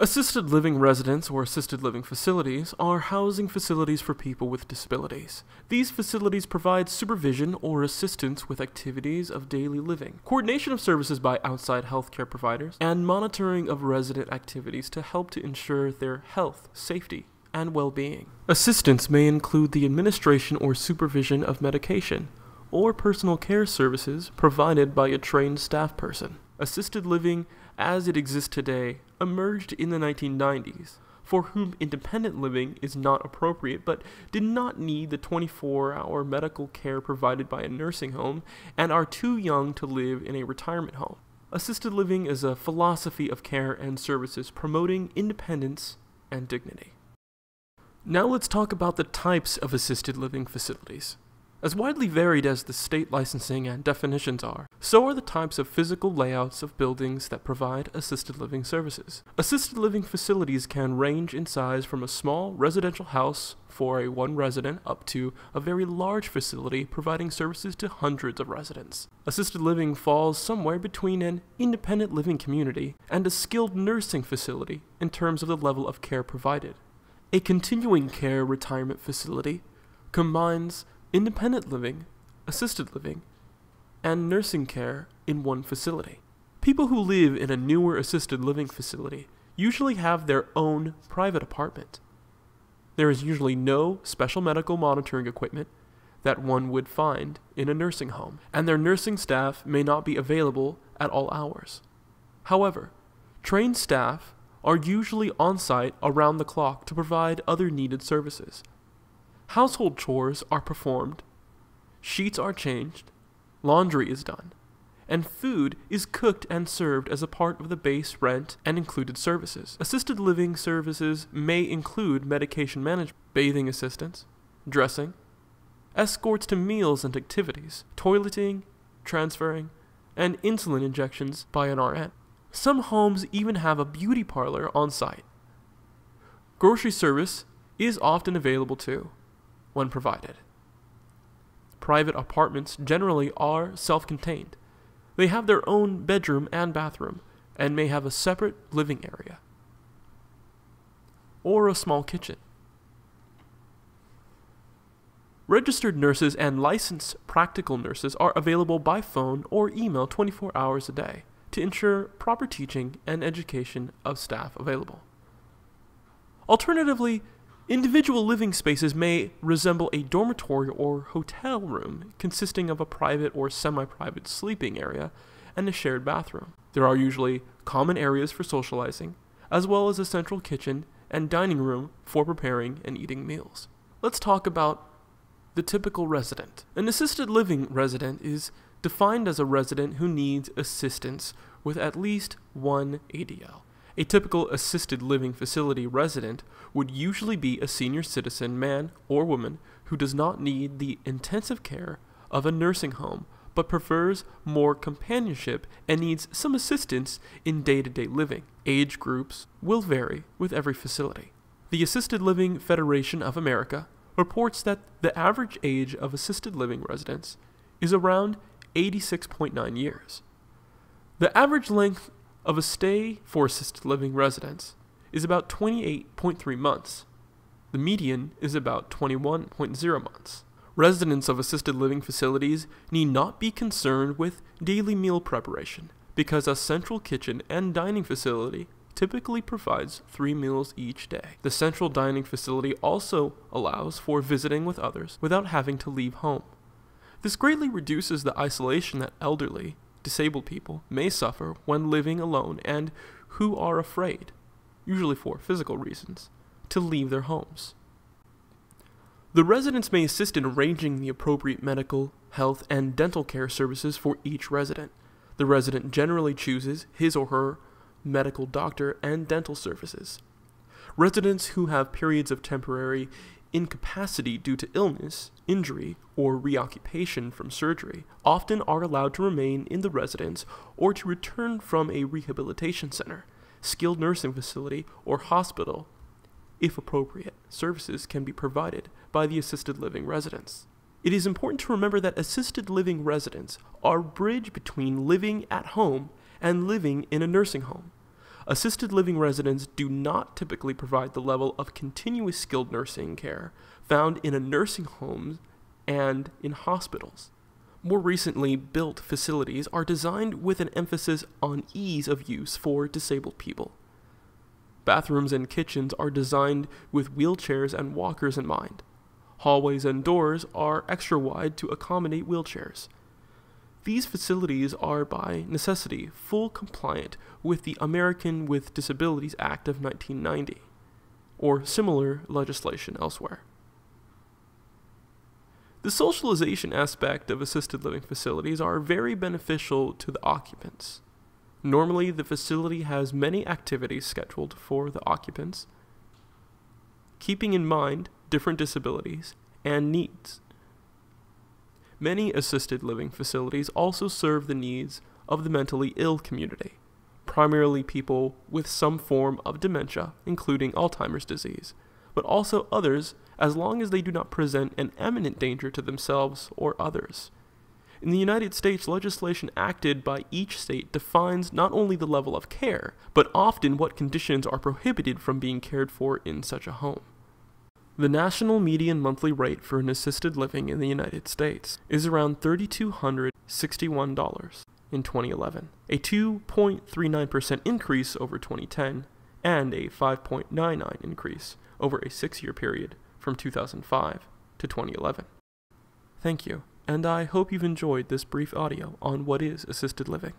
Assisted living residents or assisted living facilities are housing facilities for people with disabilities. These facilities provide supervision or assistance with activities of daily living, coordination of services by outside healthcare providers, and monitoring of resident activities to help to ensure their health, safety, and well-being. Assistance may include the administration or supervision of medication, or personal care services provided by a trained staff person. Assisted living, as it exists today, emerged in the 1990s, for whom independent living is not appropriate but did not need the 24-hour medical care provided by a nursing home and are too young to live in a retirement home. Assisted living is a philosophy of care and services promoting independence and dignity. Now let's talk about the types of assisted living facilities. As widely varied as the state licensing and definitions are, so are the types of physical layouts of buildings that provide assisted living services. Assisted living facilities can range in size from a small residential house for a one resident up to a very large facility providing services to hundreds of residents. Assisted living falls somewhere between an independent living community and a skilled nursing facility in terms of the level of care provided. A continuing care retirement facility combines independent living, assisted living, and nursing care in one facility. People who live in a newer assisted living facility usually have their own private apartment. There is usually no special medical monitoring equipment that one would find in a nursing home, and their nursing staff may not be available at all hours. However, trained staff are usually on site around the clock to provide other needed services. Household chores are performed, sheets are changed, laundry is done, and food is cooked and served as a part of the base rent and included services. Assisted living services may include medication management, bathing assistance, dressing, escorts to meals and activities, toileting, transferring, and insulin injections by an RN. Some homes even have a beauty parlor on site. Grocery service is often available too, when provided. Private apartments generally are self-contained. They have their own bedroom and bathroom, and may have a separate living area, or a small kitchen. Registered nurses and licensed practical nurses are available by phone or email 24 hours a day to ensure proper teaching and education of staff available. Alternatively, individual living spaces may resemble a dormitory or hotel room consisting of a private or semi-private sleeping area and a shared bathroom. There are usually common areas for socializing, as well as a central kitchen and dining room for preparing and eating meals. Let's talk about the typical resident. An assisted living resident is defined as a resident who needs assistance with at least one ADL. A typical assisted living facility resident would usually be a senior citizen man or woman who does not need the intensive care of a nursing home but prefers more companionship and needs some assistance in day-to-day living. Age groups will vary with every facility. The Assisted Living Federation of America reports that the average age of assisted living residents is around 86.9 years. The average length of a stay for assisted living residents is about 28.3 months. The median is about 21.0 months. Residents of assisted living facilities need not be concerned with daily meal preparation because a central kitchen and dining facility typically provides 3 meals each day. The central dining facility also allows for visiting with others without having to leave home. This greatly reduces the isolation that elderly, disabled people may suffer when living alone and who are afraid, usually for physical reasons, to leave their homes. The residents may assist in arranging the appropriate medical, health, and dental care services for each resident. The resident generally chooses his or her medical doctor and dental services. Residents who have periods of temporary incapacity due to illness, injury, or reoccupation from surgery often are allowed to remain in the residence or to return from a rehabilitation center, skilled nursing facility, or hospital. If appropriate, services can be provided by the assisted living residents. It is important to remember that assisted living residents are a bridge between living at home and living in a nursing home. Assisted living residents do not typically provide the level of continuous skilled nursing care found in a nursing home and in hospitals. More recently built facilities are designed with an emphasis on ease of use for disabled people. Bathrooms and kitchens are designed with wheelchairs and walkers in mind. Hallways and doors are extra wide to accommodate wheelchairs. These facilities are by necessity full compliant with the American with Disabilities Act of 1990, or similar legislation elsewhere. The socialization aspect of assisted living facilities are very beneficial to the occupants. Normally, the facility has many activities scheduled for the occupants, keeping in mind different disabilities and needs. Many assisted living facilities also serve the needs of the mentally ill community, primarily people with some form of dementia, including Alzheimer's disease, but also others as long as they do not present an imminent danger to themselves or others. In the United States, legislation acted by each state defines not only the level of care, but often what conditions are prohibited from being cared for in such a home. The national median monthly rate for an assisted living in the United States is around $3,261 in 2011, a 2.39% increase over 2010, and a 5.99% increase over a 6-year period from 2005 to 2011. Thank you, and I hope you've enjoyed this brief audio on what is assisted living.